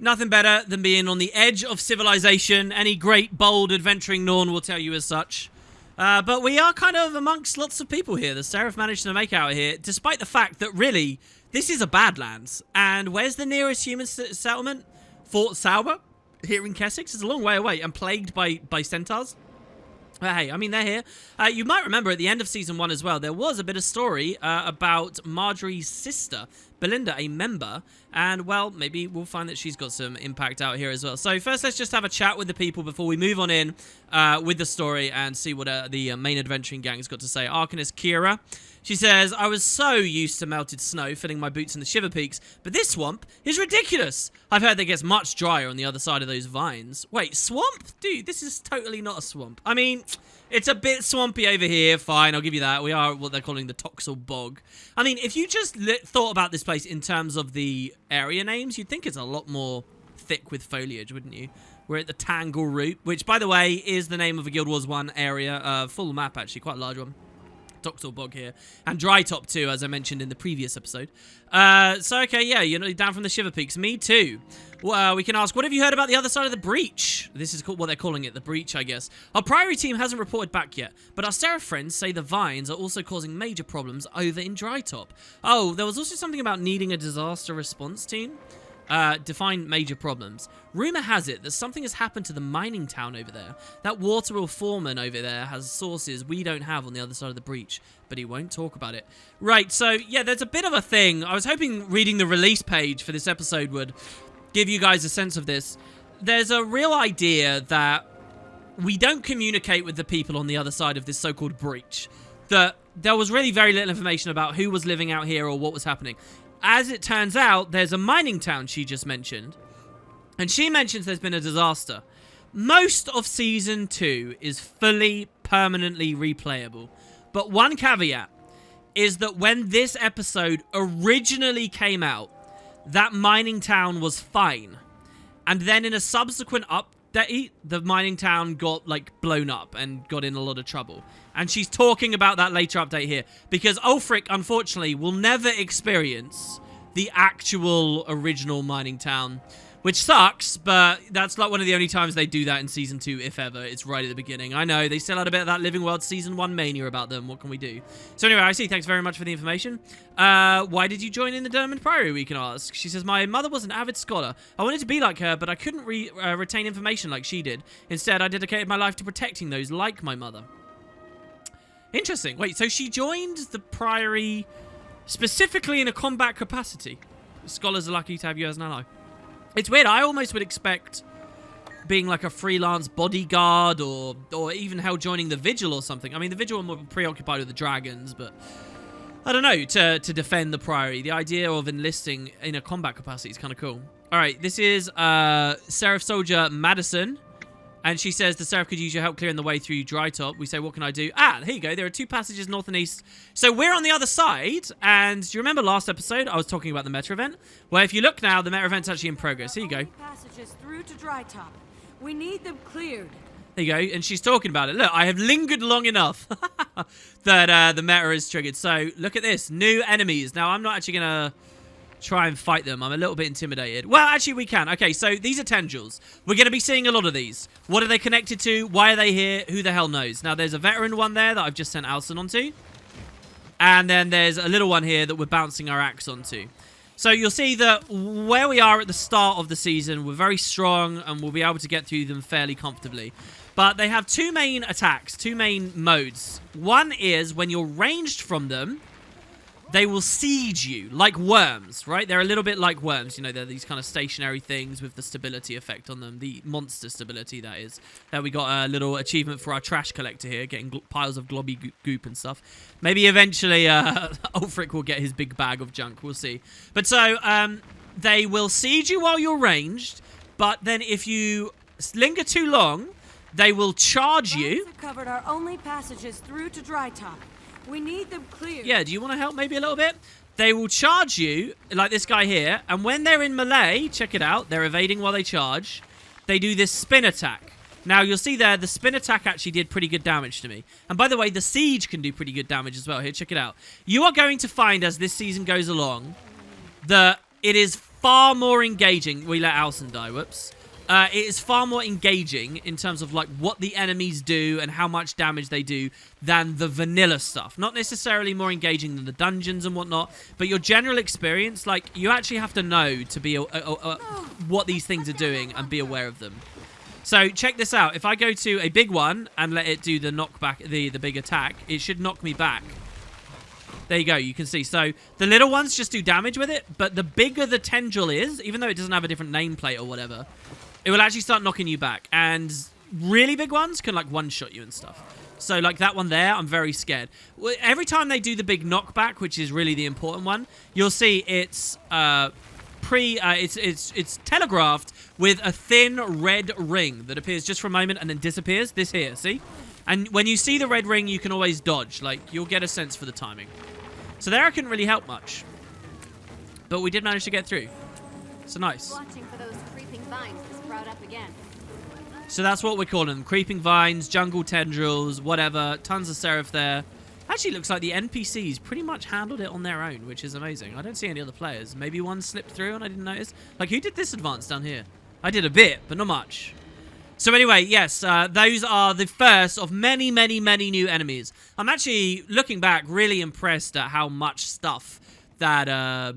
Nothing better than being on the edge of civilization. Any great, bold, adventuring Norn will tell you as such. But we are kind of amongst lots of people here. The Seraph managed to make out here, despite the fact that really, this is a Badlands. And where's the nearest human settlement? Fort Sauber, here in Kessex. It's a long way away and plagued by centaurs. Hey, I mean, they're here. You might remember at the end of Season 1 as well, there was a bit of story about Marjorie's sister, Belinda, a member. And, well, maybe we'll find that she's got some impact out here as well. So first, let's just have a chat with the people before we move on in with the story and see what the main adventuring gang's got to say. Arcanist Kira. She says, I was so used to melted snow filling my boots in the Shiver Peaks, but this swamp is ridiculous. I've heard that it gets much drier on the other side of those vines. Wait, swamp? Dude, this is totally not a swamp. I mean, it's a bit swampy over here. Fine, I'll give you that. We are what they're calling the Toxic Bog. I mean, if you just thought about this place in terms of the area names, you'd think it's a lot more thick with foliage, wouldn't you? We're at the Tangle Root, which, by the way, is the name of a Guild Wars 1 area. Full map, actually, quite a large one. Toxic Bog here. And Dry Top too, as I mentioned in the previous episode. So, okay, yeah, you're down from the Shiver Peaks. Me too. Well, we can ask, what have you heard about the other side of the breach? This is what they're calling it, the breach, I guess. Our Priory team hasn't reported back yet, but our Seraph friends say the vines are also causing major problems over in Dry Top. Oh, there was also something about needing a disaster response team. Define major problems. Rumor has it that something has happened to the mining town over there. That water wheel foreman over there has sources we don't have on the other side of the breach, but he won't talk about it. Right, so yeah, there's a bit of a thing. I was hoping reading the release page for this episode would give you guys a sense of this. There's a real idea that we don't communicate with the people on the other side of this so-called breach. That there was really very little information about who was living out here or what was happening. As it turns out, there's a mining town she just mentioned. And she mentions there's been a disaster. Most of Season 2 is fully, permanently replayable. But one caveat is that when this episode originally came out, that mining town was fine. And then in a subsequent update, the mining town got, like, blown up and got in a lot of trouble. And she's talking about that later update here. Because Ulfric, unfortunately, will never experience the actual original mining town. Which sucks, but that's like one of the only times they do that in Season 2, if ever. It's right at the beginning. I know, they still had a bit of that Living World Season 1 mania about them. What can we do? So anyway, I see. Thanks very much for the information. Why did you join in the Dermot Priory, we can ask? She says, my mother was an avid scholar. I wanted to be like her, but I couldn't retain information like she did. Instead, I dedicated my life to protecting those like my mother. Interesting. Wait, so she joined the Priory specifically in a combat capacity. Scholars are lucky to have you as an ally. It's weird. I almost would expect being like a freelance bodyguard or even hell joining the Vigil or something. I mean, the Vigil are more preoccupied with the dragons, but I don't know, to defend the Priory. The idea of enlisting in a combat capacity is kind of cool. All right, this is Seraph Soldier Madison. And she says the Seraph could use your help clearing the way through Dry Top. We say, what can I do? Ah, here you go. There are 2 passages north and east. So we're on the other side. And do you remember last episode I was talking about the meta event? Well, if you look now, the meta event's actually in progress. Here you go. Passages through to Dry Top. We need them cleared. There you go. And she's talking about it. Look, I have lingered long enough that the meta is triggered. So look at this. New enemies. Now, I'm not actually going to try and fight them. I'm a little bit intimidated. Well, actually, we can. Okay, so these are Tendrils. We're going to be seeing a lot of these. What are they connected to? Why are they here? Who the hell knows? Now, there's a veteran one there that I've just sent Alson onto. And then there's a little one here that we're bouncing our axe onto. So you'll see that where we are at the start of the season, we're very strong and we'll be able to get through them fairly comfortably. But they have 2 main attacks, 2 main modes. One is when you're ranged from them, they will siege you like worms, right? They're a little bit like worms. You know, they're these kind of stationary things with the stability effect on them. The monster stability, that is. There we got a little achievement for our trash collector here, getting piles of globby goop and stuff. Maybe eventually Ulfric will get his big bag of junk. We'll see. But so, they will siege you while you're ranged, but then if you linger too long, they will charge you. Have covered our only passages through to Dry Top. We need them cleared. Yeah, do you want to help maybe a little bit? They will charge you, like this guy here, and when they're in melee, check it out, they're evading while they charge, they do this spin attack. Now, you'll see there, the spin attack actually did pretty good damage to me. And by the way, the siege can do pretty good damage as well. Here, check it out. You are going to find, as this season goes along, that it is far more engaging. We let Alson die, whoops. It is far more engaging in terms of like what the enemies do and how much damage they do than the vanilla stuff. Not necessarily more engaging than the dungeons and whatnot, but your general experience, like you actually have to know to be what these things are doing and be aware of them. So check this out. If I go to a big one and let it do the knockback, the big attack, it should knock me back. There you go, you can see. So the little ones just do damage with it, but the bigger the tendril is, even though it doesn't have a different nameplate or whatever, it will actually start knocking you back. And really big ones can like one-shot you and stuff. So like that one there, I'm very scared. Every time they do the big knockback, which is really the important one, you'll see it's it's telegraphed with a thin red ring that appears just for a moment and then disappears. This here, see? And when you see the red ring, you can always dodge. Like, you'll get a sense for the timing. So there I couldn't really help much. But we did manage to get through. So nice. Watching for those creeping vines to sprout up again. So that's what we're calling them. Creeping vines, jungle tendrils, whatever. Tons of Seraph there. Actually, looks like the NPCs pretty much handled it on their own, which is amazing. I don't see any other players. Maybe one slipped through and I didn't notice. Like, who did this advance down here? I did a bit, but not much. So anyway, yes, those are the first of many, many, many new enemies. I'm actually, looking back, really impressed at how much stuff that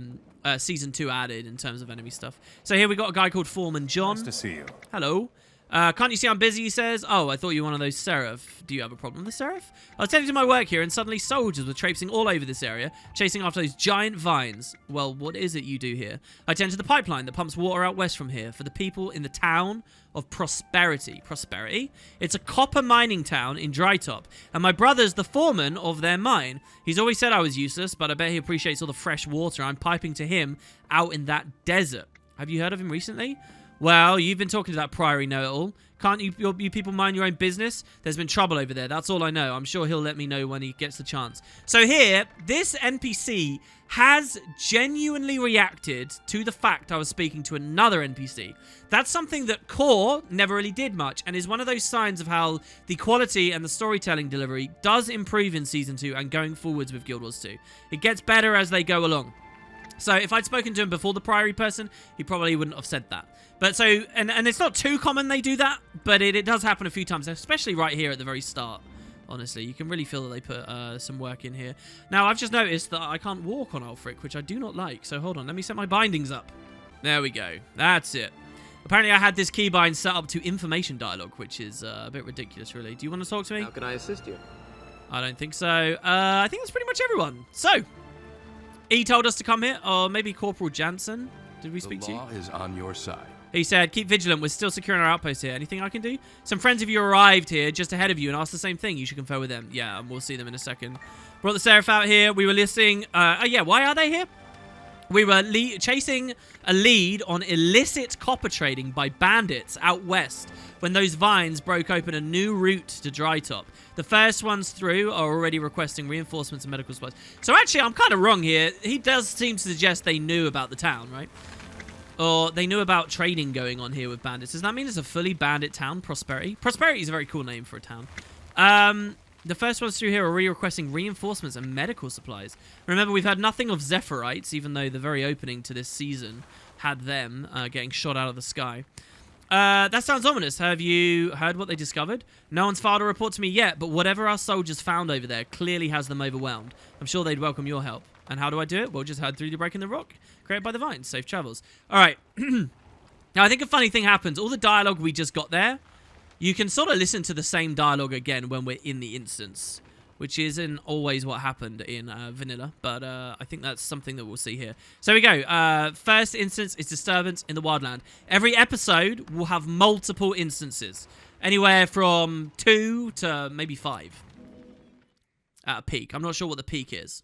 Season 2 added in terms of enemy stuff. So here we got a guy called Foreman John. Nice to see you. Hello. Can't you see I'm busy, he says? Oh, I thought you were one of those Seraph. Do you have a problem with Seraph? I was tending to my work here, and suddenly soldiers were traipsing all over this area, chasing after those giant vines. Well, what is it you do here? I tend to the pipeline that pumps water out west from here for the people in the town of Prosperity. Prosperity? It's a copper mining town in Drytop, and my brother's the foreman of their mine. He's always said I was useless, but I bet he appreciates all the fresh water I'm piping to him out in that desert. Have you heard of him recently? Well, you've been talking to that priory know-it-all. Can't you people mind your own business? There's been trouble over there. That's all I know. I'm sure he'll let me know when he gets the chance. So here, this NPC has genuinely reacted to the fact I was speaking to another NPC. That's something that Core never really did much, and is one of those signs of how the quality and the storytelling delivery does improve in Season 2 and going forwards with Guild Wars 2. It gets better as they go along. So if I'd spoken to him before the priory person, he probably wouldn't have said that. But so, and it's not too common they do that, but it does happen a few times, especially right here at the very start. Honestly, you can really feel that they put some work in here. Now, I've just noticed that I can't walk on Ulfric, which I do not like. So hold on, let me set my bindings up. There we go. That's it. Apparently, I had this keybind set up to information dialogue, which is a bit ridiculous, really. Do you want to talk to me? How can I assist you? I don't think so. I think that's pretty much everyone. So, he told us to come here, or maybe Corporal Jansen. Did we speak to you? The law is on your side. He said, keep vigilant. We're still securing our outpost here. Anything I can do? Some friends of you arrived here just ahead of you and asked the same thing. You should confer with them. Yeah, and we'll see them in a second. Brought the Seraph out here. We were listening. Yeah, why are they here? We were chasing a lead on illicit copper trading by bandits out west when those vines broke open a new route to Drytop. The first ones through are already requesting reinforcements and medical supplies. So actually, I'm kind of wrong here. He does seem to suggest they knew about the town, right? Or they knew about trading going on here with bandits. Does that mean it's a fully bandit town, Prosperity? Prosperity is a very cool name for a town. The first ones through here are requesting reinforcements and medical supplies. Remember, we've had nothing of Zephyrites, even though the very opening to this season had them getting shot out of the sky. That sounds ominous. Have you heard what they discovered? No one's filed a report to me yet, but whatever our soldiers found over there clearly has them overwhelmed. I'm sure they'd welcome your help. And how do I do it? Well, just head through the break in the rock created by the vines. Safe travels. All right. Now, I think a funny thing happens. All the dialogue we just got there, you can sort of listen to the same dialogue again when we're in the instance, which isn't always what happened in Vanilla, but I think that's something that we'll see here. So we go. First instance is Disturbance in the Wildland. Every episode will have multiple instances, anywhere from 2 to maybe 5 at a peak. I'm not sure what the peak is.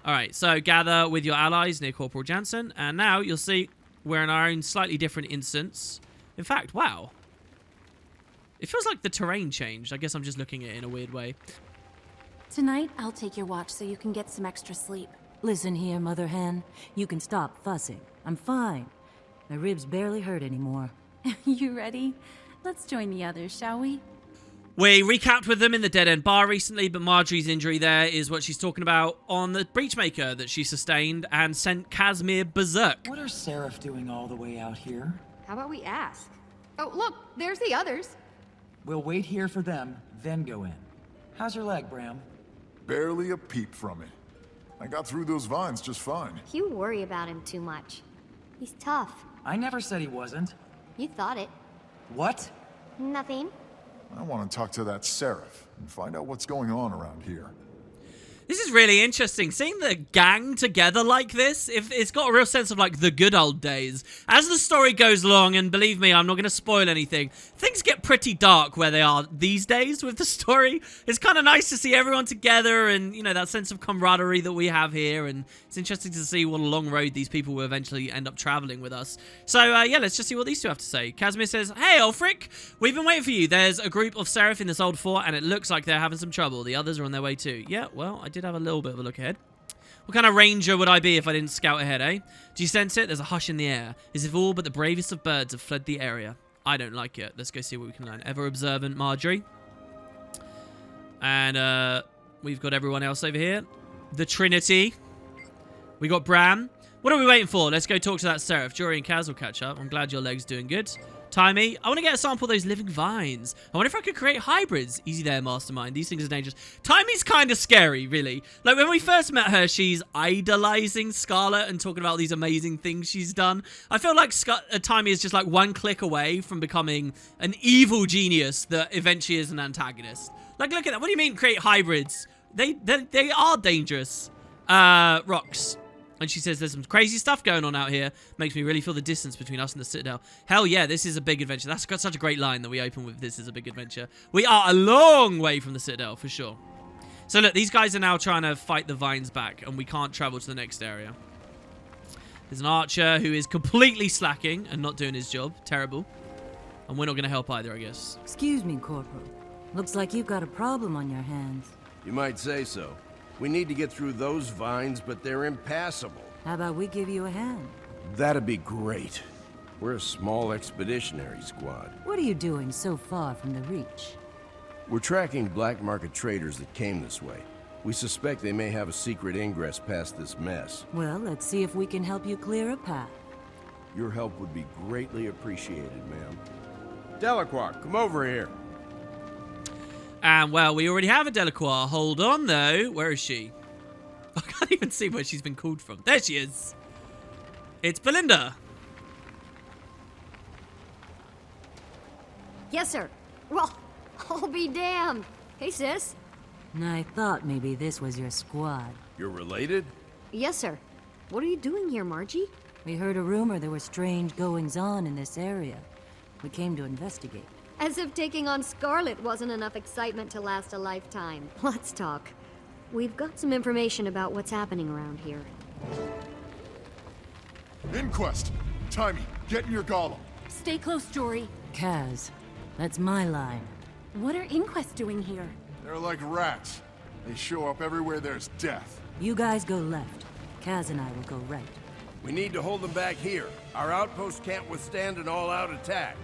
All right, so gather with your allies near Corporal Jansen, and now you'll see we're in our own slightly different instance. In fact, wow. It feels like the terrain changed. I guess I'm just looking at it in a weird way. Tonight, I'll take your watch so you can get some extra sleep. Listen here, Mother Hen. You can stop fussing. I'm fine. My ribs barely hurt anymore. You ready? Let's join the others, shall we? We recapped with them in the Dead End Bar recently, but Marjorie's injury there is what she's talking about on the Breachmaker that she sustained and sent Casimir berserk. What are Seraph doing all the way out here? How about we ask? Oh, look, there's the others. We'll wait here for them, then go in. How's your leg, Bram? Barely a peep from it. I got through those vines just fine. You worry about him too much. He's tough. I never said he wasn't. You thought it. What? Nothing. I want to talk to that Seraph and find out what's going on around here. This is really interesting. Seeing the gang together like this, it's got a real sense of like the good old days. As the story goes along, and believe me, I'm not going to spoil anything, things get pretty dark where they are these days with the story. It's kind of nice to see everyone together and, you know, that sense of camaraderie that we have here. And it's interesting to see what a long road these people will eventually end up traveling with us. So, yeah, let's just see what these two have to say. Casimir says, "Hey, Ulfric, we've been waiting for you. There's a group of Seraph in this old fort, and it looks like they're having some trouble. The others are on their way too." Yeah, well, I did have a little bit of a look ahead. What kind of ranger would I be if I didn't scout ahead, eh? Do you sense it? There's a hush in the air, as if all but the bravest of birds have fled the area. I don't like it. Let's go see what we can learn. Ever observant Marjorie. And we've got everyone else over here. The Trinity. We got Bram. What are we waiting for? Let's go talk to that Seraph. Jory and Kaz will catch up. I'm glad your leg's doing good. Timey, I want to get a sample of those living vines. I wonder if I could create hybrids. Easy there, Mastermind. These things are dangerous. Timey's kind of scary, really. Like, when we first met her, she's idolizing Scarlet and talking about these amazing things she's done. I feel like Timey is just like one click away from becoming an evil genius that eventually is an antagonist. Like, look at that. What do you mean create hybrids? They are dangerous. Rocks. And she says there's some crazy stuff going on out here. Makes me really feel the distance between us and the Citadel. Hell yeah, this is a big adventure. That's got such a great line that we open with. This is a big adventure. We are a long way from the Citadel, for sure. So look, these guys are now trying to fight the vines back, and we can't travel to the next area. There's an archer who is completely slacking and not doing his job. Terrible. And we're not going to help either, I guess. Excuse me, Corporal. Looks like you've got a problem on your hands. You might say so. We need to get through those vines, but they're impassable. How about we give you a hand? That'd be great. We're a small expeditionary squad. What are you doing so far from the Reach? We're tracking black market traders that came this way. We suspect they may have a secret ingress past this mess. Well, let's see if we can help you clear a path. Your help would be greatly appreciated, ma'am. Delacroix, come over here. And, well, we already have a Delacroix. Hold on, though. Where is she? I can't even see where she's been called from. There she is. It's Belinda. Yes, sir. Well, I'll be damned. Hey, sis. I thought maybe this was your squad. You're related? Yes, sir. What are you doing here, Margie? We heard a rumor there were strange goings-on in this area. We came to investigate. As if taking on Scarlet wasn't enough excitement to last a lifetime. Let's talk. We've got some information about what's happening around here. Inquest! Timey, get in your golem. Stay close, Jory. Kaz, that's my line. What are Inquest doing here? They're like rats. They show up everywhere there's death. You guys go left. Kaz and I will go right. We need to hold them back here. Our outpost can't withstand an all-out attack.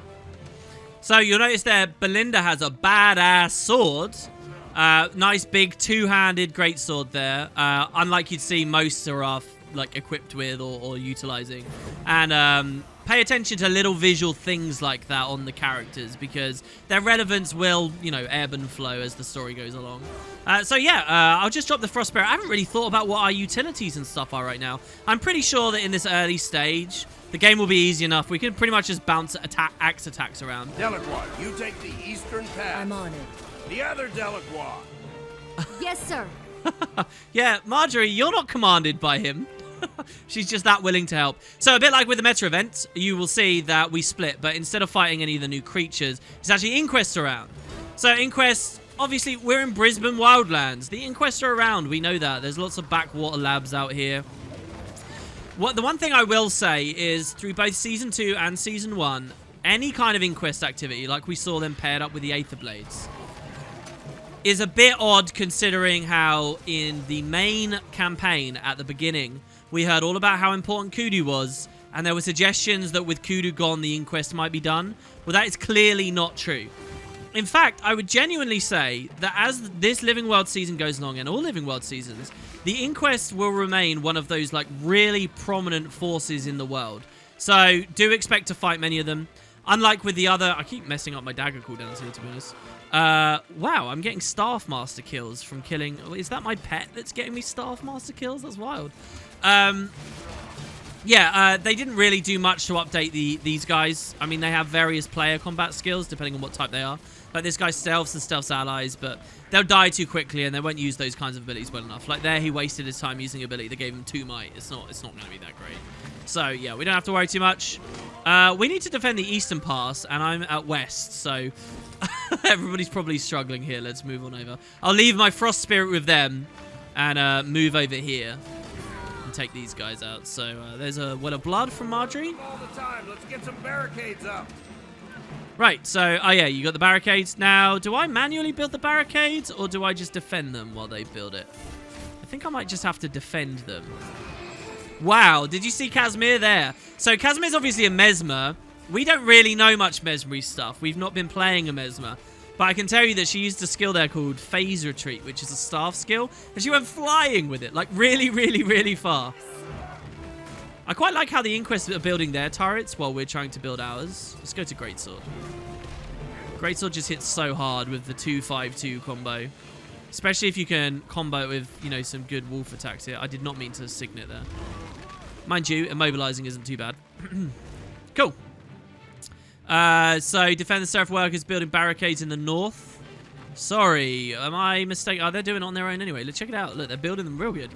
So you'll notice there, Belinda has a badass sword. Nice big two-handed greatsword there. Unlike you'd see most Seraph like equipped with or utilizing. And pay attention to little visual things like that on the characters because their relevance will, you know, ebb and flow as the story goes along. So yeah, I'll just drop the Frostbearer. I haven't really thought about what our utilities and stuff are right now. I'm pretty sure that in this early stage, the game will be easy enough. We can pretty much just bounce axe attacks around. Delacroix, you take the eastern path. I'm on it. The other Delacroix. Yes, sir. Yeah, Marjorie, you're not commanded by him. She's just that willing to help. So a bit like with the meta event, you will see that we split, but instead of fighting any of the new creatures, it's actually Inquests around. So Inquests, obviously we're in Brisbane Wildlands. The Inquests are around, we know that. There's lots of backwater labs out here. The one thing I will say is through both Season 2 and Season 1, any kind of Inquest activity, like we saw them paired up with the Aether Blades, is a bit odd considering how in the main campaign at the beginning, we heard all about how important Kudu was, and there were suggestions that with Kudu gone, the Inquest might be done. Well, that is clearly not true. In fact, I would genuinely say that as this Living World season goes along, and all Living World seasons, the Inquest will remain one of those like really prominent forces in the world. So do expect to fight many of them. Unlike with the other, I keep messing up my dagger cooldowns here, to be honest. Wow, I'm getting Staff Master kills from killing. Is that my pet that's getting me Staff Master kills? That's wild. Yeah, they didn't really do much to update these guys. I mean, they have various player combat skills depending on what type they are. Like this guy stealths and stealths allies, but they'll die too quickly and they won't use those kinds of abilities well enough. Like there, he wasted his time using ability that gave him 2 might. It's not going to be that great. So yeah, we don't have to worry too much. We need to defend the eastern pass, and I'm at west, so everybody's probably struggling here. Let's move on over. I'll leave my Frost Spirit with them and move over here and take these guys out. So there's a well of blood from Marjorie. All the time. Let's get some barricades up. Right, so, oh yeah, you got the barricades. Now, do I manually build the barricades, or do I just defend them while they build it? I think I might just have to defend them. Wow, did you see Casimir there? So, Casimir's obviously a Mesmer. We don't really know much Mesmery stuff. We've not been playing a Mesmer. But I can tell you that she used a skill there called Phase Retreat, which is a staff skill. And she went flying with it, like really, really, really far. I quite like how the Inquest are building their turrets while we're trying to build ours. Let's go to Greatsword. Greatsword just hits so hard with the 2-5-2 combo. Especially if you can combo it with, you know, some good wolf attacks here. I did not mean to signet there. Mind you, immobilizing isn't too bad. Cool. So, defend the Seraph workers building barricades in the north. Sorry, am I mistaken? Oh, they're doing it on their own anyway. Let's check it out. Look, they're building them real good.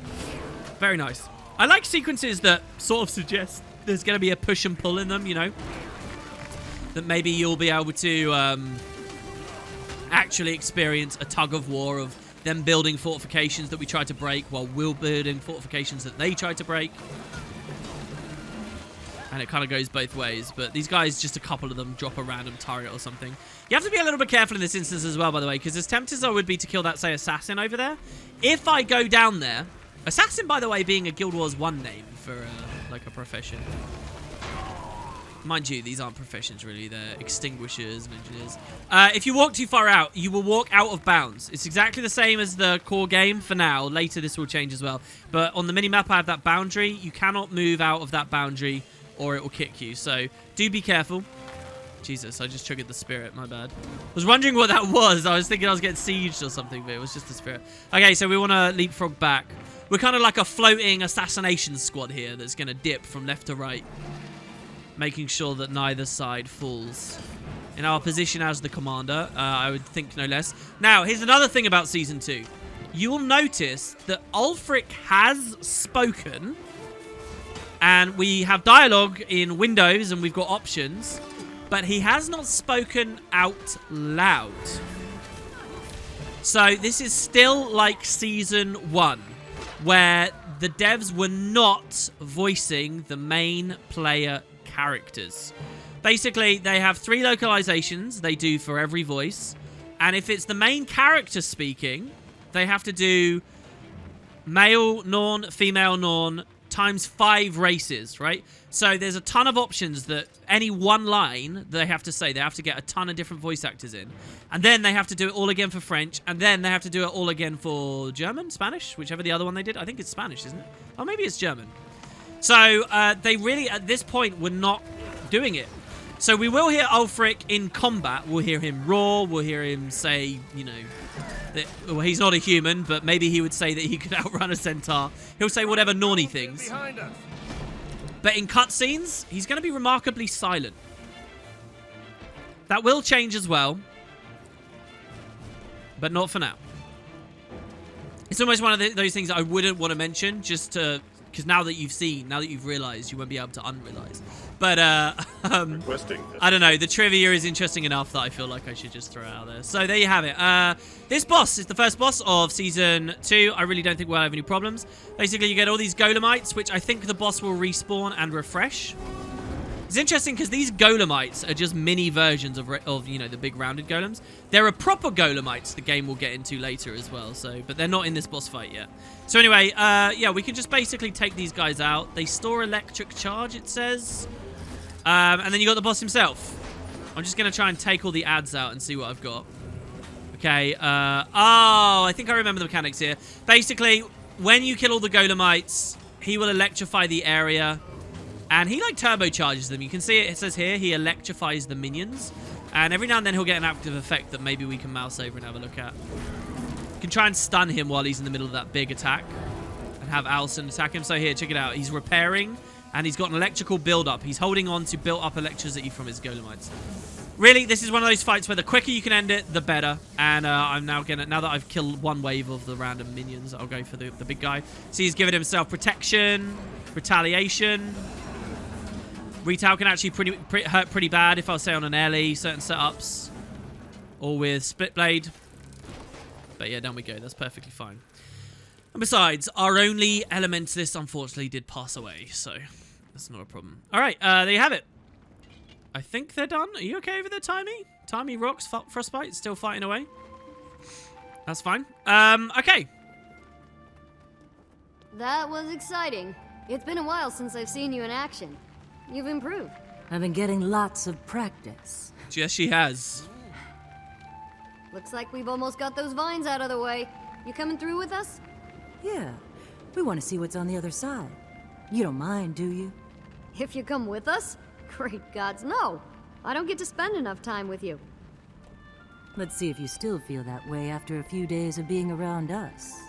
Very nice. I like sequences that sort of suggest there's going to be a push and pull in them, you know. That maybe you'll be able to actually experience a tug of war of them building fortifications that we try to break while we're building fortifications that they try to break. And it kind of goes both ways. But these guys, just a couple of them, drop a random turret or something. You have to be a little bit careful in this instance as well, by the way, because as tempted as I would be to kill that, say, assassin over there, if I go down there... Assassin, by the way, being a Guild Wars 1 name for, like, a profession. Mind you, these aren't professions, really. They're extinguishers and engineers. If you walk too far out, you will walk out of bounds. It's exactly the same as the core game for now. Later, this will change as well. But on the minimap, I have that boundary. You cannot move out of that boundary or it will kick you. So, do be careful. Jesus, I just triggered the spirit. My bad. I was wondering what that was. I was thinking I was getting sieged or something, but it was just the spirit. Okay, so we want to leapfrog back. We're kind of like a floating assassination squad here that's going to dip from left to right, making sure that neither side falls. In our position as the commander, I would think no less. Now, here's another thing about Season 2. You will notice that Ulfric has spoken, and we have dialogue in Windows, and we've got options, but he has not spoken out loud. So this is still like Season 1. Where the devs were not voicing the main player characters. Basically, they have 3 localizations they do for every voice. And if it's the main character speaking, they have to do male Norn, female Norn, times 5 races, right? So there's a ton of options that any one line they have to say. They have to get a ton of different voice actors in. And then they have to do it all again for French. And then they have to do it all again for German, Spanish, whichever the other one they did. I think it's Spanish, isn't it? Oh, maybe it's German. So they really, at this point, were not doing it. So we will hear Ulfric in combat. We'll hear him roar. We'll hear him say, you know... well, he's not a human, but maybe he would say that he could outrun a centaur. He'll say whatever Norny things. But in cutscenes, he's going to be remarkably silent. That will change as well. But not for now. It's almost one of those things that I wouldn't want to mention, just to... Because now that you've seen, now that you've realized, you won't be able to unrealize. But, I don't know. The trivia is interesting enough that I feel like I should just throw it out there. So there you have it. This boss is the first boss of Season 2. I really don't think we'll have any problems. Basically, you get all these Golemites, which I think the boss will respawn and refresh. It's interesting because these Golemites are just mini versions of you know, the big rounded golems. There are proper Golemites the game will get into later as well, so but they're not in this boss fight yet. So anyway, yeah, we can just basically take these guys out. They store electric charge, it says. And then you got the boss himself. I'm just going to try and take all the ads out and see what I've got. Okay, I think I remember the mechanics here. Basically, when you kill all the Golemites, he will electrify the area. And he, like, turbocharges them. You can see it says here, he electrifies the minions. And every now and then he'll get an active effect that maybe we can mouse over and have a look at. You can try and stun him while he's in the middle of that big attack. And have Alison attack him. So here, check it out. He's repairing, and he's got an electrical build-up. He's holding on to built-up electricity from his Golemites. Really, this is one of those fights where the quicker you can end it, the better. And I'm now gonna, now that I've killed one wave of the random minions, I'll go for the big guy. So he's giving himself protection, retaliation. Retail can actually hurt pretty bad if I say on an Ellie, certain setups. Or with Split Blade. But yeah, down we go. That's perfectly fine. And besides, our only Elementalist unfortunately did pass away, so that's not a problem. Alright, there you have it. I think they're done. Are you okay over there, Timey? Timey rocks, Frostbite, still fighting away. That's fine. Okay. That was exciting. It's been a while since I've seen you in action. You've improved. I've been getting lots of practice. Yes, she has. Looks like we've almost got those vines out of the way. You coming through with us? Yeah, we want to see what's on the other side. You don't mind, do you? If you come with us? Great gods, no. I don't get to spend enough time with you. Let's see if you still feel that way after a few days of being around us.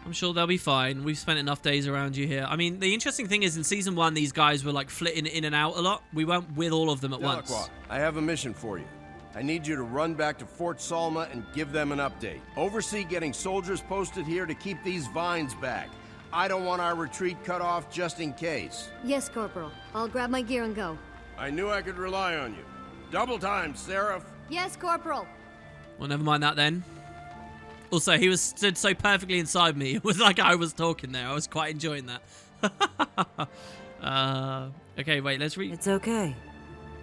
I'm sure they'll be fine. We've spent enough days around you here. I mean, the interesting thing is in Season 1, these guys were like flitting in and out a lot. We weren't with all of them at once. I have a mission for you. I need you to run back to Fort Salma and give them an update. Oversee getting soldiers posted here to keep these vines back. I don't want our retreat cut off just in case. Yes, Corporal. I'll grab my gear and go. I knew I could rely on you. Double time, Seraph. Yes, Corporal. Well, never mind that then. Also, he was stood so perfectly inside me. It was like I was talking there. I was quite enjoying that. Okay, wait, let's read. It's okay.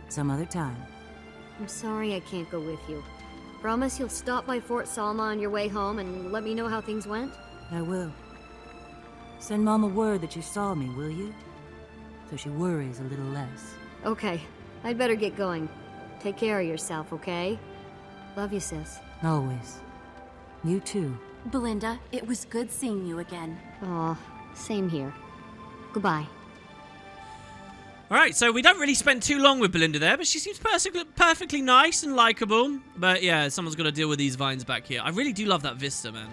Some other time. I'm sorry I can't go with you. Promise you'll stop by Fort Salma on your way home and let me know how things went? I will. Send Mama word that you saw me, will you? So she worries a little less. Okay. I'd better get going. Take care of yourself, okay? Love you, sis. Always. You too. Belinda, it was good seeing you again. Aw, same here. Goodbye. All right, so we don't really spend too long with Belinda there, but she seems perfectly nice and likable. But yeah, someone's got to deal with these vines back here. I really do love that vista, man.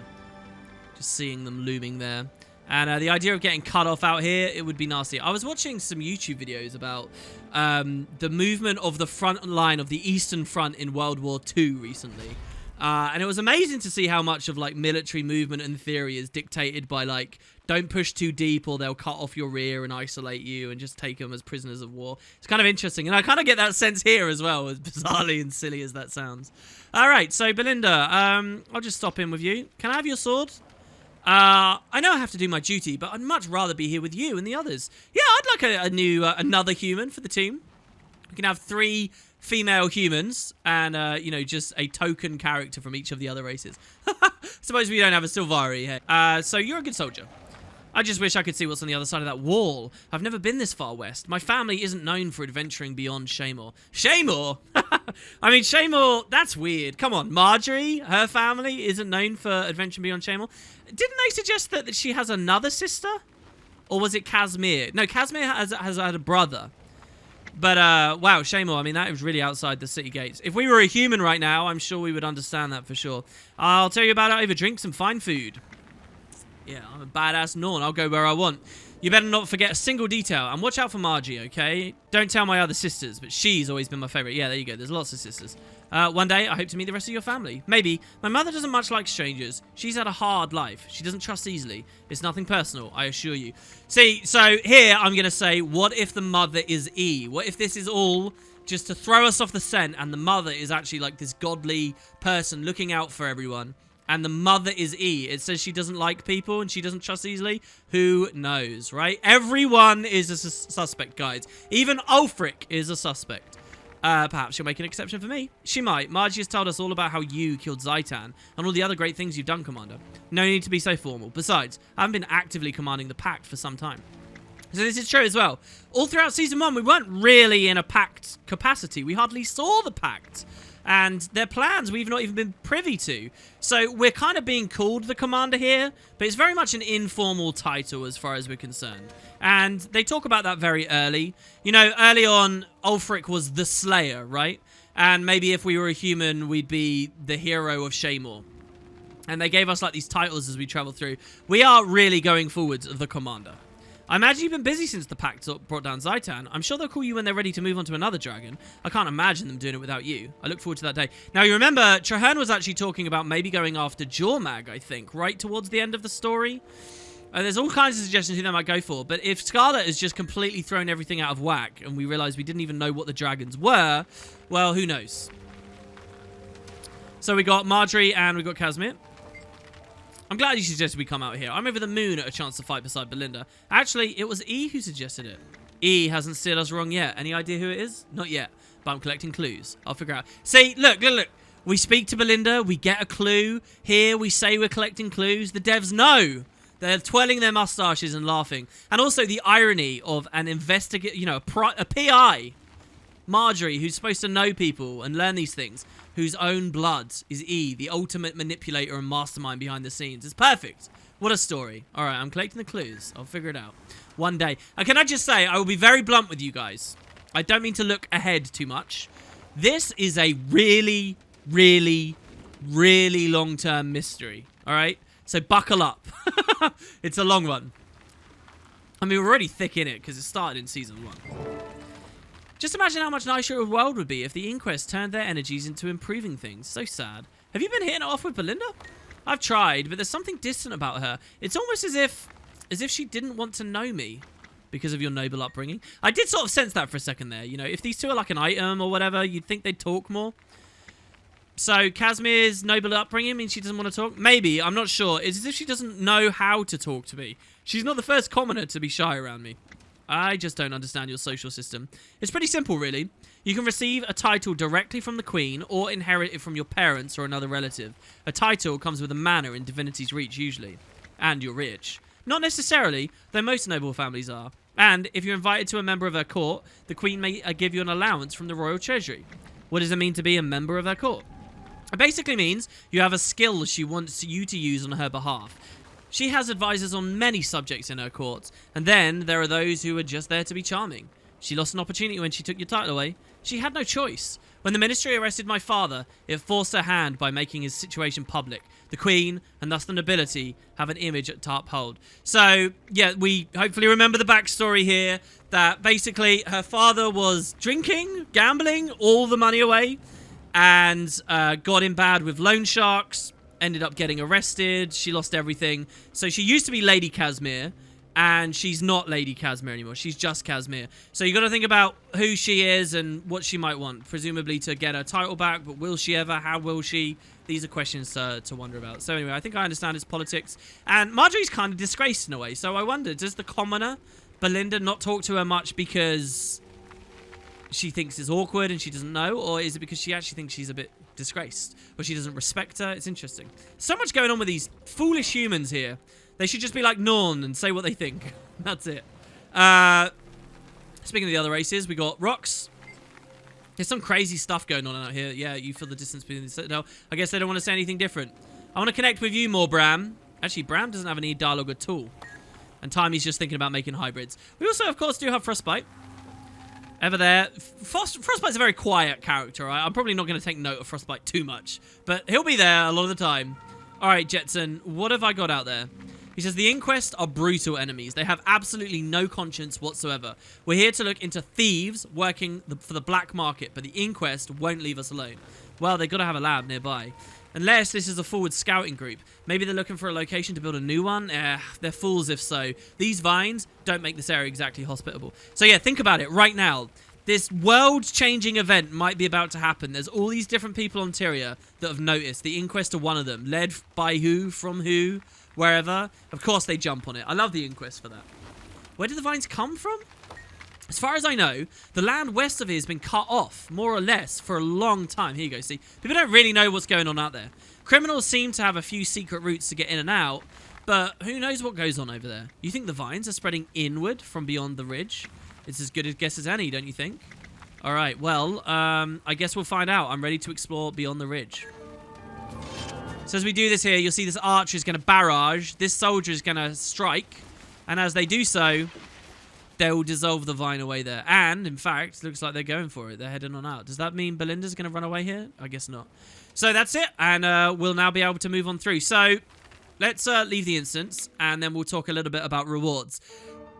Just seeing them looming there. And the idea of getting cut off out here, it would be nasty. I was watching some YouTube videos about the movement of the front line of the Eastern Front in World War II recently. And it was amazing to see how much of like military movement and theory is dictated by like, don't push too deep or they'll cut off your rear and isolate you and just take them as prisoners of war. It's kind of interesting. And I kind of get that sense here as well, as bizarrely and silly as that sounds. All right, so Belinda, I'll just stop in with you. Can I have your sword? I know I have to do my duty, but I'd much rather be here with you and the others. Yeah, I'd like another human for the team. We can have 3 female humans and, you know, just a token character from each of the other races. Suppose we don't have a Sylvari here. So you're a good soldier. I just wish I could see what's on the other side of that wall. I've never been this far west. My family isn't known for adventuring beyond Shaymore. Shaymore? I mean, Shaymore, that's weird. Come on, Marjorie, her family isn't known for adventuring beyond Shaymore. Didn't they suggest that she has another sister? Or was it Casimir? No, Casimir has had a brother. But, wow, Shaymore, I mean, that was really outside the city gates. If we were a human right now, I'm sure we would understand that for sure. I'll tell you about it over drinks and fine food. Yeah, I'm a badass Norn. I'll go where I want. You better not forget a single detail. And watch out for Margie, okay? Don't tell my other sisters, but she's always been my favorite. Yeah, there you go. There's lots of sisters. One day, I hope to meet the rest of your family. Maybe. My mother doesn't much like strangers. She's had a hard life. She doesn't trust easily. It's nothing personal, I assure you. See, so here, I'm going to say, what if the mother is E? What if this is all just to throw us off the scent, and the mother is actually like this godly person looking out for everyone? And the mother is E. It says she doesn't like people and she doesn't trust easily. Who knows, right? Everyone is a suspect, guys. Even Ulfric is a suspect. Perhaps she'll make an exception for me. She might. Margie has told us all about how you killed Zaitan and all the other great things you've done, Commander. No need to be so formal. Besides, I haven't been actively commanding the Pact for some time. So this is true as well. All throughout Season 1, we weren't really in a pact capacity. We hardly saw the pact. And their plans we've not even been privy to. So we're kind of being called the commander here, but it's very much an informal title as far as we're concerned. And they talk about that very early. You know, early on, Ulfric was the Slayer, right? And maybe if we were a human, we'd be the hero of Shaymore. And they gave us like these titles as we travel through. We are really going forwards the commander. I imagine you've been busy since the pact brought down Zaitan. I'm sure they'll call you when they're ready to move on to another dragon. I can't imagine them doing it without you. I look forward to that day. Now, you remember, Traherne was actually talking about maybe going after Jormag, I think, right towards the end of the story. There's all kinds of suggestions who they might go for, but if Scarlet has just completely thrown everything out of whack and we realise we didn't even know what the dragons were, well, who knows? So we got Marjorie and we got Casimir. I'm glad you suggested we come out here. I'm over the moon at a chance to fight beside Belinda. Actually, it was E who suggested it. E hasn't steered us wrong yet. Any idea who it is? Not yet, but I'm collecting clues. I'll figure out. See, look. We speak to Belinda. We get a clue. Here, we say we're collecting clues. The devs know. They're twirling their mustaches and laughing. And also the irony of an investigator, you know, a PI, Marjorie, who's supposed to know people and learn these things, whose own blood is E, the ultimate manipulator and mastermind behind the scenes. It's perfect. What a story. All right, I'm collecting the clues. I'll figure it out one day. And can I just say, I will be very blunt with you guys. I don't mean to look ahead too much. This is a really, really, really long-term mystery. All right? So buckle up. It's a long one. I mean, we're already thick in it because it started in Season 1. Just imagine how much nicer a world would be if the Inquest turned their energies into improving things. So sad. Have you been hitting it off with Belinda? I've tried, but there's something distant about her. It's almost as if she didn't want to know me because of your noble upbringing. I did sort of sense that for a second there. You know, if these two are like an item or whatever, you'd think they'd talk more. So Casimir's noble upbringing means she doesn't want to talk? Maybe, I'm not sure. It's as if she doesn't know how to talk to me. She's not the first commoner to be shy around me. I just don't understand your social system. It's pretty simple, really. You can receive a title directly from the Queen or inherit it from your parents or another relative. A title comes with a manor in Divinity's Reach, usually. And you're rich. Not necessarily, though most noble families are. And if you're invited to a member of her court, the Queen may give you an allowance from the royal treasury. What does it mean to be a member of her court? It basically means you have a skill she wants you to use on her behalf. She has advisors on many subjects in her court, and then there are those who are just there to be charming. She lost an opportunity when she took your title away. She had no choice. When the ministry arrested my father, it forced her hand by making his situation public. The Queen, and thus the nobility, have an image to uphold. So, yeah, we hopefully remember the backstory here, that basically her father was drinking, gambling, all the money away, and got in bad with loan sharks, ended up getting arrested. She lost everything. So she used to be Lady Casimir, and she's not Lady Casimir anymore. She's just Casimir. So you got to think about who she is and what she might want, presumably to get her title back. But will she ever? How will she? These are questions to wonder about. So anyway, I think I understand his politics. And Marjorie's kind of disgraced in a way. So I wonder, does the commoner, Belinda, not talk to her much because she thinks it's awkward and she doesn't know? Or is it because she actually thinks she's a bit disgraced, or she doesn't respect her? It's interesting. So much going on with these foolish humans here. They should just be like Norn and say what they think. That's it. Speaking of the other races, we got Rocks. There's some crazy stuff going on out here. Yeah, you feel the distance between the Citadel. I guess they don't want to say anything different. I want to connect with you more, Bram. Actually, Bram doesn't have any dialogue at all. And Timey's just thinking about making hybrids. We also, of course, do have Frostbite. Ever there. Frostbite's a very quiet character. Right? I'm probably not going to take note of Frostbite too much, but he'll be there a lot of the time. All right, Jetson, what have I got out there? He says, the Inquest are brutal enemies. They have absolutely no conscience whatsoever. We're here to look into thieves working for the black market, but the Inquest won't leave us alone. Well, they've got to have a lab nearby. Unless this is a forward scouting group. Maybe they're looking for a location to build a new one. They're fools if so. These vines don't make this area exactly hospitable. So yeah, think about it right now. This world-changing event might be about to happen. There's all these different people on Tyria that have noticed. The Inquest are one of them. Led by who, from who, wherever. Of course they jump on it. I love the Inquest for that. Where did the vines come from? As far as I know, the land west of here has been cut off, more or less, for a long time. Here you go, see? People don't really know what's going on out there. Criminals seem to have a few secret routes to get in and out, But who knows what goes on over there? You think the vines are spreading inward from beyond the ridge? It's as good a guess as any, don't you think? All right, well, I guess we'll find out. I'm ready to explore beyond the ridge. So as we do this here, you'll see this archer is going to barrage. This soldier is going to strike. And as they do so, they will dissolve the vine away there. And, in fact, looks like they're going for it. They're heading on out. Does that mean Belinda's going to run away here? I guess not. So that's it. And we'll now be able to move on through. So let's leave the instance. And then we'll talk a little bit about rewards.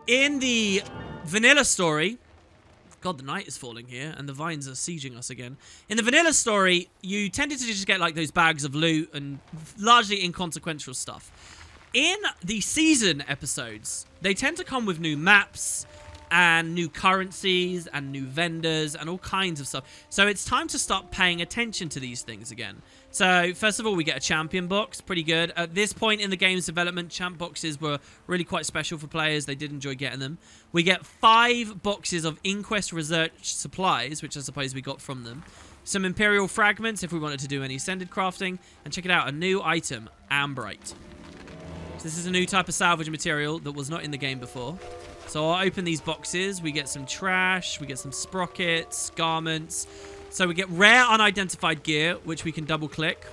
In the vanilla story... God, the night is falling here, and the vines are sieging us again. In the vanilla story, you tended to just get, like, those bags of loot and largely inconsequential stuff. In the season episodes, they tend to come with new maps and new currencies and new vendors and all kinds of stuff. So it's time to start paying attention to these things again. So first of all, we get a champion box. Pretty good. At this point in the game's development, champ boxes were really quite special for players. They did enjoy getting them. We get 5 boxes of Inquest research supplies, which I suppose we got from them. Some Imperial fragments if we wanted to do any ascended crafting. And check it out, a new item, Ambrite. So this is a new type of salvage material that was not in the game before. So I'll open these boxes. We get some trash. We get some sprockets, garments. So we get rare unidentified gear, which we can double click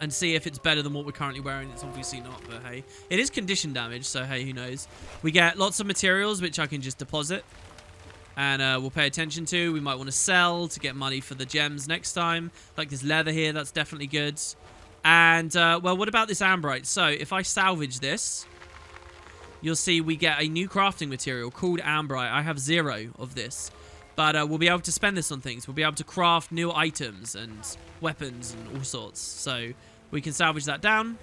and see if it's better than what we're currently wearing. It's obviously not, but hey. It is condition damage, so hey, who knows. We get lots of materials, which I can just deposit. And we'll pay attention to. We might want to sell to get money for the gems next time. Like this leather here, that's definitely good. And, well, what about this Ambrite? So if I salvage this, you'll see we get a new crafting material called Ambrite. I have 0 of this. But we'll be able to spend this on things. We'll be able to craft new items and weapons and all sorts. So we can salvage that down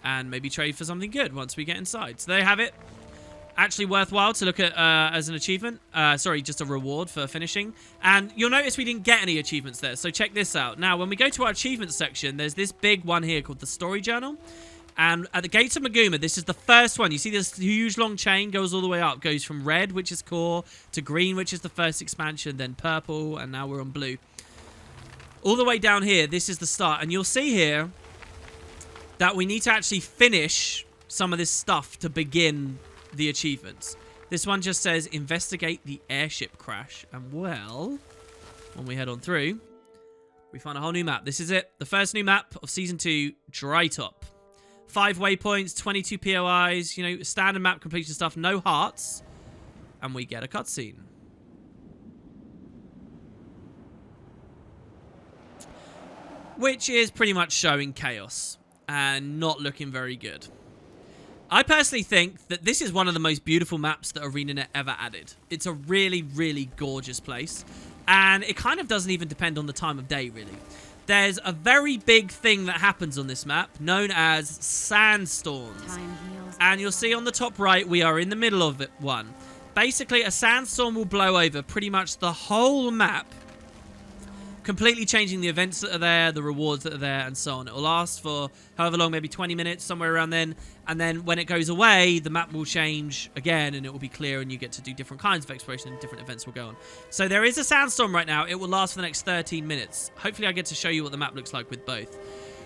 and maybe trade for something good once we get inside. So there you have it. Actually worthwhile to look at as an achievement. Sorry, just a reward for finishing. And you'll notice we didn't get any achievements there. So check this out. Now, when we go to our achievements section, there's this big one here called the Story Journal. And at the Gates of Maguma, this is the first one. You see this huge long chain goes all the way up. Goes from red, which is core, to green, which is the first expansion, then purple, and now we're on blue. All the way down here, this is the start. And you'll see here that we need to actually finish some of this stuff to begin the achievements. This one just says, investigate the airship crash. And well, when we head on through, we find a whole new map. This is it. The first new map of Season 2, Dry Top. 5 waypoints, 22 POIs, you know, standard map completion stuff, no hearts. And we get a cutscene. Which is pretty much showing chaos and not looking very good. I personally think that this is one of the most beautiful maps that ArenaNet ever added. It's a really, really gorgeous place. And it kind of doesn't even depend on the time of day, really. There's a very big thing that happens on this map known as Sandstorms. And you'll see on the top right, we are in the middle of it one. Basically, a sandstorm will blow over pretty much the whole map, completely changing the events that are there, the rewards that are there, and so on. It will last for however long, maybe 20 minutes, somewhere around then. And then when it goes away, the map will change again, and it will be clear, and you get to do different kinds of exploration, and different events will go on. So there is a sandstorm right now. It will last for the next 13 minutes. Hopefully I get to show you what the map looks like with both.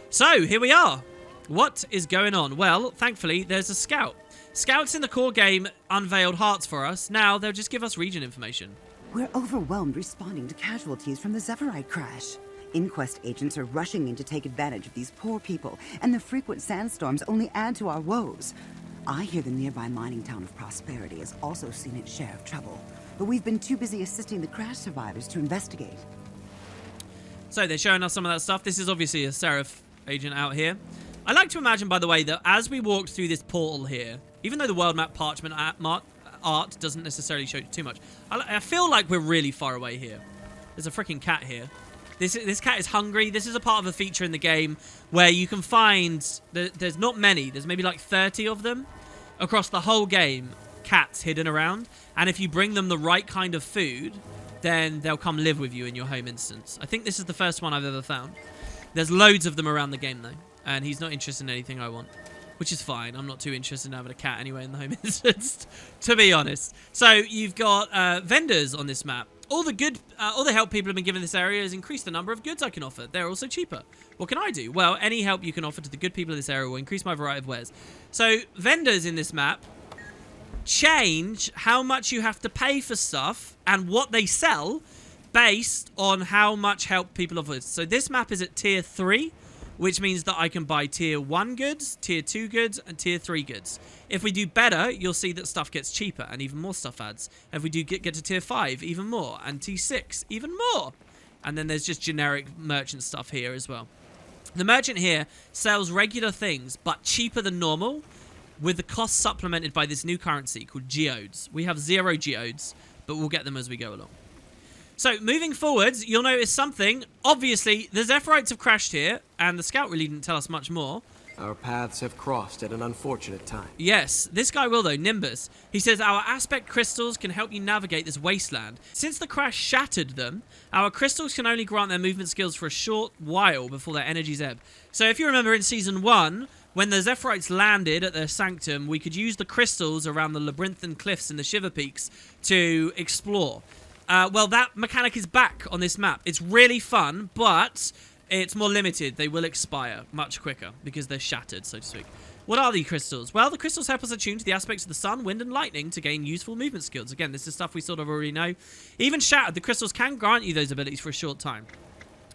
So here we are. What is going on? Well, thankfully, there's a scout. Scouts in the core game unveiled hearts for us. Now they'll just give us region information. We're overwhelmed responding to casualties from the Zephyrite crash. Inquest agents are rushing in to take advantage of these poor people, and the frequent sandstorms only add to our woes. I hear the nearby mining town of Prosperity has also seen its share of trouble, but we've been too busy assisting the crash survivors to investigate. So they're showing us some of that stuff. This is obviously a Seraph agent out here. I like to imagine, by the way, that as we walked through this portal here, even though the world map parchment art doesn't necessarily show too much, I feel like we're really far away here. There's a freaking cat here. This cat is hungry. This is a part of a feature in the game where you can find... There's not many. There's maybe like 30 of them across the whole game. Cats hidden around. And if you bring them the right kind of food, then they'll come live with you in your home instance. I think this is the first one I've ever found. There's loads of them around the game, though. And he's not interested in anything I want. Which is fine. I'm not too interested in having a cat anyway in the home instance, to be honest. So you've got vendors on this map. All the help people have been given this area has increased the number of goods I can offer. They're also cheaper. What can I do? Well, any help you can offer to the good people of this area will increase my variety of wares. So vendors in this map change how much you have to pay for stuff and what they sell based on how much help people offer. So this map is at tier 3, which means that I can buy tier 1 goods, tier 2 goods, and tier 3 goods. If we do better, you'll see that stuff gets cheaper and even more stuff adds. If we do get to tier 5, even more, and tier 6, even more. And then there's just generic merchant stuff here as well. The merchant here sells regular things, but cheaper than normal, with the cost supplemented by this new currency called geodes. We have 0 geodes, but we'll get them as we go along. So, moving forwards, you'll notice something. Obviously, the Zephyrite have crashed here, and the scout really didn't tell us much more. Our paths have crossed at an unfortunate time. Yes, this guy will though, Nimbus. He says our aspect crystals can help you navigate this wasteland. Since the crash shattered them, our crystals can only grant their movement skills for a short while before their energies ebb. So if you remember in Season 1, when the Zephyrites landed at their sanctum, we could use the crystals around the labyrinthine cliffs in the Shiver Peaks to explore. Well, that mechanic is back on this map. It's really fun, but it's more limited. They will expire much quicker because they're shattered, so to speak. What are the crystals? Well, the crystals help us attune to the aspects of the sun, wind, and lightning to gain useful movement skills. Again, this is stuff we sort of already know. Even shattered, the crystals can grant you those abilities for a short time.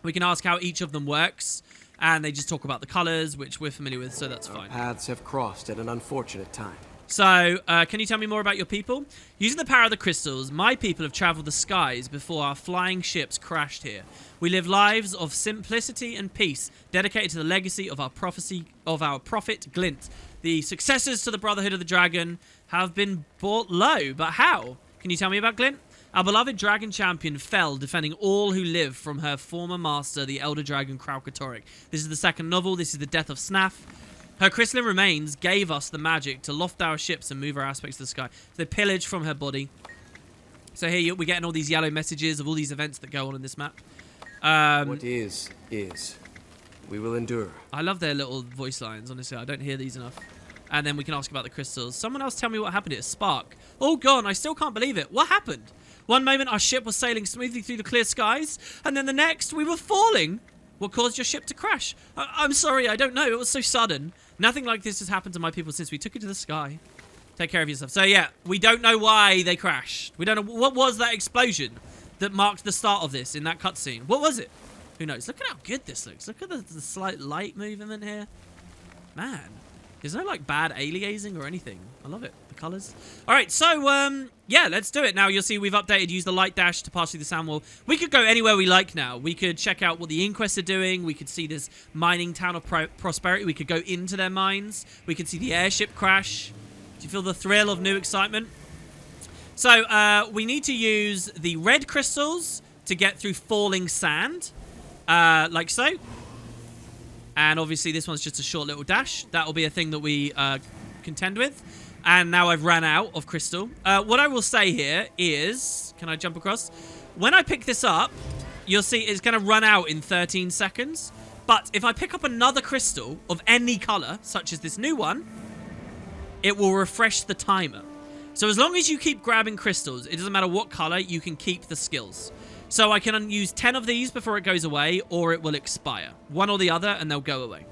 We can ask how each of them works, and they just talk about the colors, which we're familiar with, so that's fine. Our paths have crossed at an unfortunate time. So, can you tell me more about your people? Using the power of the crystals, my people have traveled the skies before our flying ships crashed here. We live lives of simplicity and peace, dedicated to the legacy of our prophet Glint. The successors to the Brotherhood of the Dragon have been brought low, but how? Can you tell me about Glint? Our beloved dragon champion fell, defending all who live from her former master, the elder dragon Kraukatoric. This is the second novel. This is the death of Snaff. Her crystalline remains gave us the magic to loft our ships and move our aspects to the sky. They pillaged from her body. So here we're getting all these yellow messages of all these events that go on in this map. What is. We will endure. I love their little voice lines, honestly. I don't hear these enough. And then we can ask about the crystals. Someone else tell me what happened here. Spark. All gone. I still can't believe it. What happened? One moment our ship was sailing smoothly through the clear skies, and then the next we were falling. What caused your ship to crash? I'm sorry, I don't know. It was so sudden. Nothing like this has happened to my people since we took it to the sky. Take care of yourself. So yeah, we don't know why they crashed. We don't know. What was that explosion that marked the start of this in that cutscene? What was it? Who knows? Look at how good this looks. Look at the slight light movement here. Man, there's no like bad aliasing or anything. I love it. The colors. All right, so yeah, let's do it. Now you'll see we've updated. Use the light dash to pass through the sand wall. We could go anywhere we like now. We could check out what the Inquests are doing. We could see this mining town of prosperity. We could go into their mines. We could see the airship crash. Do you feel the thrill of new excitement? So we need to use the red crystals to get through falling sand, like so. And obviously this one's just a short little dash. That will be a thing that we contend with. And now I've ran out of crystal. What I will say here is... Can I jump across? When I pick this up, you'll see it's going to run out in 13 seconds. But if I pick up another crystal of any color, such as this new one, it will refresh the timer. So as long as you keep grabbing crystals, it doesn't matter what color, you can keep the skills. So I can use 10 of these before it goes away, or it will expire. One or the other, and they'll go away.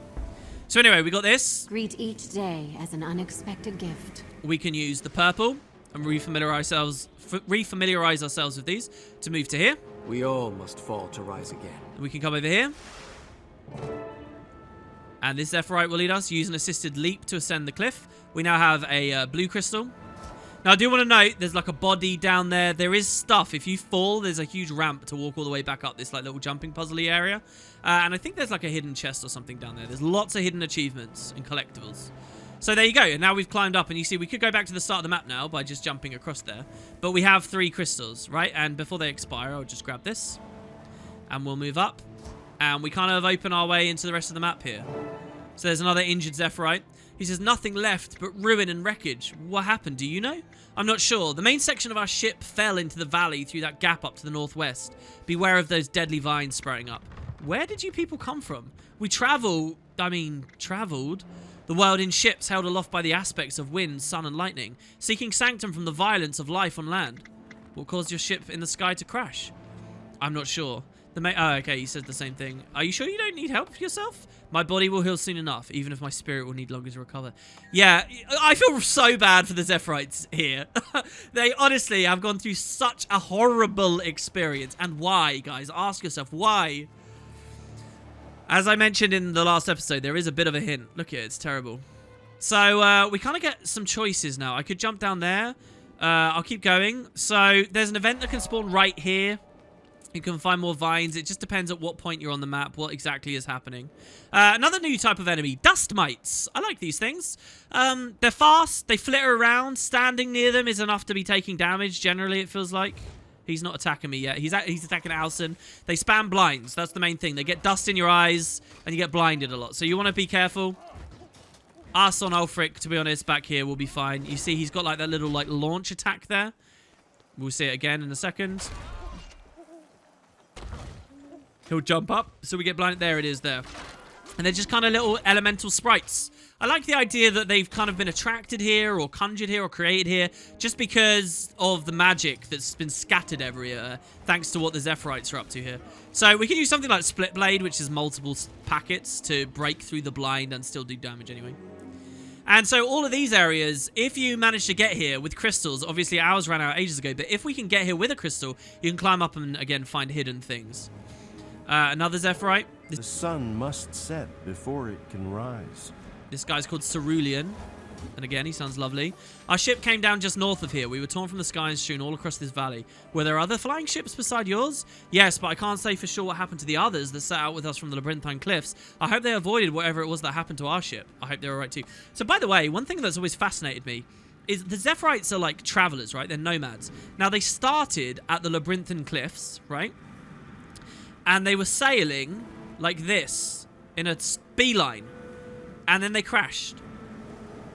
So anyway, we got this. Greet each day as an unexpected gift. We can use the purple and refamiliarize ourselves with these to move to here. We all must fall to rise again. We can come over here. And this Zephyrite will lead us. Use an assisted leap to ascend the cliff. We now have a blue crystal. Now, I do want to note, there's like a body down there. There is stuff. If you fall, there's a huge ramp to walk all the way back up this like little jumping puzzly area. And I think there's like a hidden chest or something down there. There's lots of hidden achievements and collectibles. So there you go. And now we've climbed up. And you see, we could go back to the start of the map now by just jumping across there. But we have 3 crystals, right? And before they expire, I'll just grab this. And we'll move up. And we kind of open our way into the rest of the map here. So there's another injured Zephyrite. He says, nothing left but ruin and wreckage. What happened? Do you know? I'm not sure. The main section of our ship fell into the valley through that gap up to the northwest. Beware of those deadly vines spraying up. Where did you people come from? We travelled the world in ships held aloft by the aspects of wind, sun, and lightning, seeking sanctum from the violence of life on land. What caused your ship in the sky to crash? I'm not sure. Oh, okay, he said the same thing. Are you sure you don't need help yourself? My body will heal soon enough, even if my spirit will need longer to recover. Yeah, I feel so bad for the Zephyrites here. They honestly have gone through such a horrible experience. And why, guys? Ask yourself, why? As I mentioned in the last episode, there is a bit of a hint. Look at it, it's terrible. So, we kind of get some choices now. I could jump down there. I'll keep going. So, there's an event that can spawn right here. You can find more vines. It just depends at what point you're on the map, what exactly is happening. Another new type of enemy, dust mites. I like these things. They're fast. They flitter around. Standing near them is enough to be taking damage, generally, it feels like. He's not attacking me yet. He's attacking Ison. They spam blinds. That's the main thing. They get dust in your eyes, and you get blinded a lot. So you want to be careful. Ison Ulfric, to be honest, back here will be fine. You see he's got like that little like launch attack there. We'll see it again in a second. He'll jump up, so we get blinded. There it is there. And they're just kind of little elemental sprites. I like the idea that they've kind of been attracted here or conjured here or created here just because of the magic that's been scattered everywhere thanks to what the Zephyrites are up to here. So we can use something like Split Blade, which is multiple packets to break through the blind and still do damage anyway. And so all of these areas, if you manage to get here with crystals, obviously ours ran out ages ago, but if we can get here with a crystal, you can climb up and, again, find hidden things. Another Zephyrite. The sun must set before it can rise. This guy's called Cerulean. And again, he sounds lovely. Our ship came down just north of here. We were torn from the sky and strewn all across this valley. Were there other flying ships beside yours? Yes, but I can't say for sure what happened to the others that set out with us from the Labyrinthine Cliffs. I hope they avoided whatever it was that happened to our ship. I hope they're alright too. So, by the way, one thing that's always fascinated me is the Zephyrites are like travelers, right? They're nomads. Now, they started at the Labyrinthine Cliffs, right? And they were sailing like this in a beeline. And then they crashed.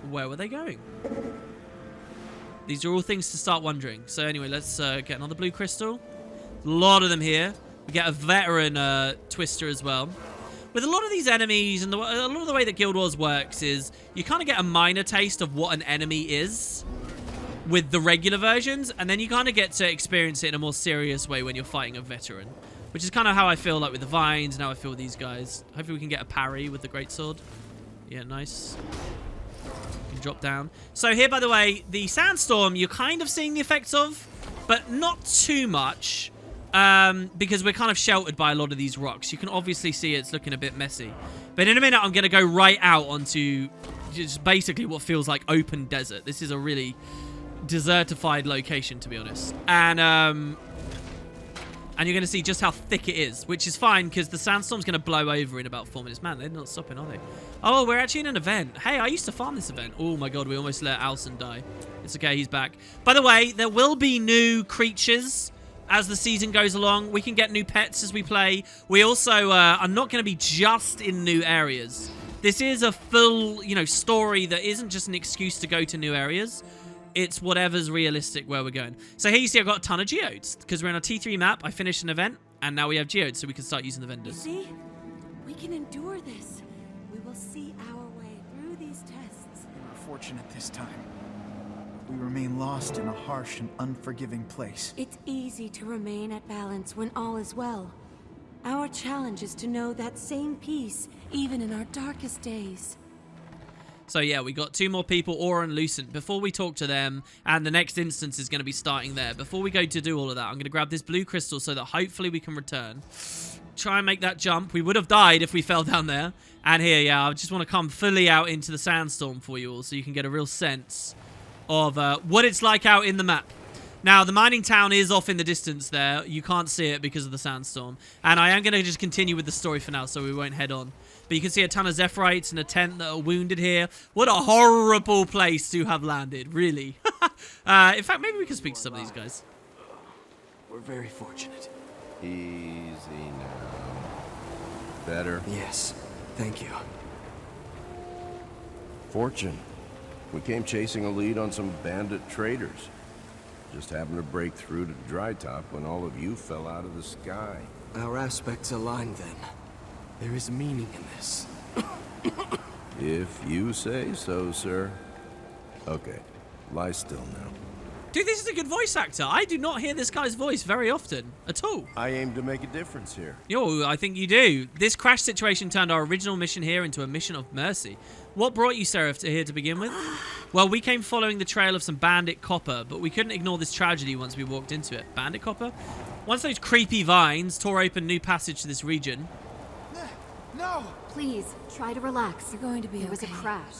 Where were they going? These are all things to start wondering. So anyway, let's get another blue crystal. A lot of them here. We get a veteran twister as well. With a lot of these enemies and a lot of the way that Guild Wars works is you kind of get a minor taste of what an enemy is with the regular versions. And then you kind of get to experience it in a more serious way when you're fighting a veteran. Which is kind of how I feel like with the vines, and how I feel with these guys. Hopefully we can get a parry with the greatsword. Yeah, nice. You can drop down. So here, by the way, the Sandstorm, you're kind of seeing the effects of, but not too much, because we're kind of sheltered by a lot of these rocks. You can obviously see it's looking a bit messy. But in a minute, I'm going to go right out onto just basically what feels like open desert. This is a really desertified location, to be honest. And you're going to see just how thick it is, which is fine because the sandstorm's going to blow over in about 4 minutes. Man, they're not stopping, are they? Oh, we're actually in an event. Hey, I used to farm this event. Oh my god, we almost let Ison die. It's okay, he's back. By the way, there will be new creatures as the season goes along. We can get new pets as we play. We also are not going to be just in new areas. This is a full, story that isn't just an excuse to go to new areas. It's whatever's realistic where we're going. So here you see I've got a ton of geodes. Because we're on a T3 map, I finished an event, and now we have geodes, so we can start using the vendors. You see? We can endure this. We will see our way through these tests. We're fortunate this time. We remain lost in a harsh and unforgiving place. It's easy to remain at balance when all is well. Our challenge is to know that same peace, even in our darkest days. So yeah, we got 2 more people, Aura and Lucent, before we talk to them, and the next instance is going to be starting there. Before we go to do all of that, I'm going to grab this blue crystal so that hopefully we can return. Try and make that jump. We would have died if we fell down there. And here, yeah, I just want to come fully out into the sandstorm for you all so you can get a real sense of what it's like out in the map. Now, the mining town is off in the distance there. You can't see it because of the sandstorm. And I am going to just continue with the story for now so we won't head on. But you can see a ton of Zephyrites and a tent that are wounded here. What a horrible place to have landed, really. In fact, maybe we can speak to some of these guys. We're very fortunate. Easy now. Better? Yes, thank you. Fortune. We came chasing a lead on some bandit traders. Just happened to break through to Dry Top when all of you fell out of the sky. Our aspects align then. There is meaning in this. If you say so, sir. Okay, lie still now. Dude, this is a good voice actor. I do not hear this guy's voice very often at all. I aim to make a difference here. Yo, I think you do. This crash situation turned our original mission here into a mission of mercy. What brought you, Seraph, here to begin with? Well, we came following the trail of some bandit copper, but we couldn't ignore this tragedy once we walked into it. Bandit copper? Once those creepy vines tore open new passage to this region. No! Please, try to relax. You're going to be okay. There was a crash.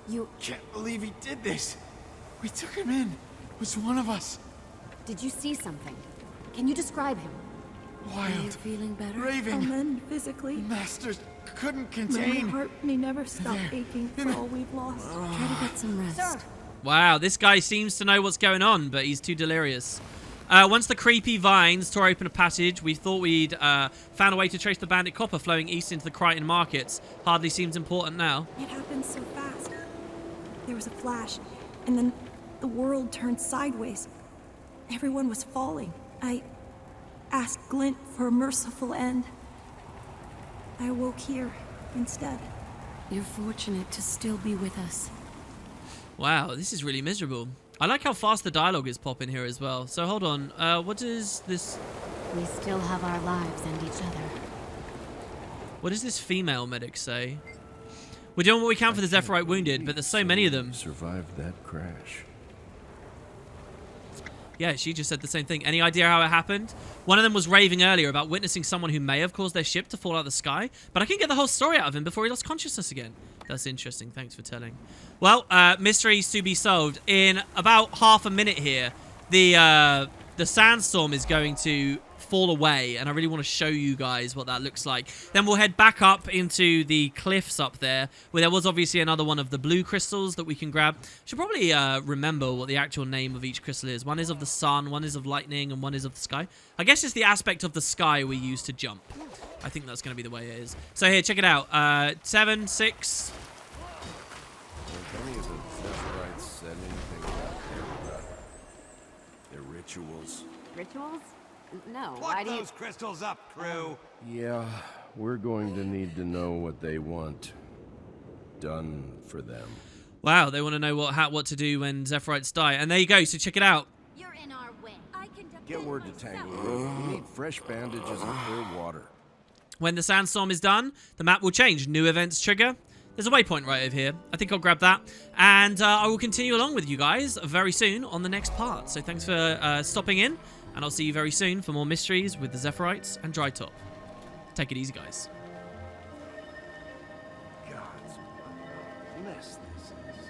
You... Can't believe he did this. We took him in. Was one of us. Did you see something? Can you describe him? Are you Wild. feeling better? Raving. And then physically, Masters couldn't my contain. heart may never stop aching for all we've lost. Try to get some rest. Sir! Wow, this guy seems to know what's going on, but he's too delirious. Once the creepy vines tore open a passage, we thought we'd found a way to trace the bandit copper flowing east into the Crichton markets. Hardly seems important now. It happened so fast. There was a flash, and then the world turned sideways. Everyone was falling. I asked Glint for a merciful end. I awoke here instead. You're fortunate to still be with us. Wow, this is really miserable. I like how fast the dialogue is popping here as well. So hold on, what does this... We still have our lives and each other. What does this female medic say? We're doing what we can for the Zephyrite wounded, but there's so many of them. Survived that crash. Yeah, she just said the same thing. Any idea how it happened? One of them was raving earlier about witnessing someone who may have caused their ship to fall out of the sky, but I can get the whole story out of him before he lost consciousness again. That's interesting. Thanks for telling. Well, mysteries to be solved. In about half a minute here, the sandstorm is going to fall away, and I really want to show you guys what that looks like. Then we'll head back up into the cliffs up there, where there was obviously another one of the blue crystals that we can grab. Should probably remember what the actual name of each crystal is. One is of the sun, one is of lightning, and one is of the sky. I guess it's the aspect of the sky we use to jump. I think that's going to be the way it is. So here, check it out. 7, 6... Have any of the Zephyrite said anything about their rituals? Rituals? No, Put why do you... those crystals up, crew. Yeah, we're going to need to know what they want done for them. Wow, they want to know what to do when Zephyrites die. And there you go, so check it out. You're in our way. I can Get word to Tangle Root. We need fresh bandages and clear water. When the sandstorm is done, the map will change. New events trigger. There's a waypoint right over here. I think I'll grab that. And I will continue along with you guys very soon on the next part. So thanks for stopping in. And I'll see you very soon for more mysteries with the Zephyrite and Dry Top. Take it easy, guys. God's what a mess this is.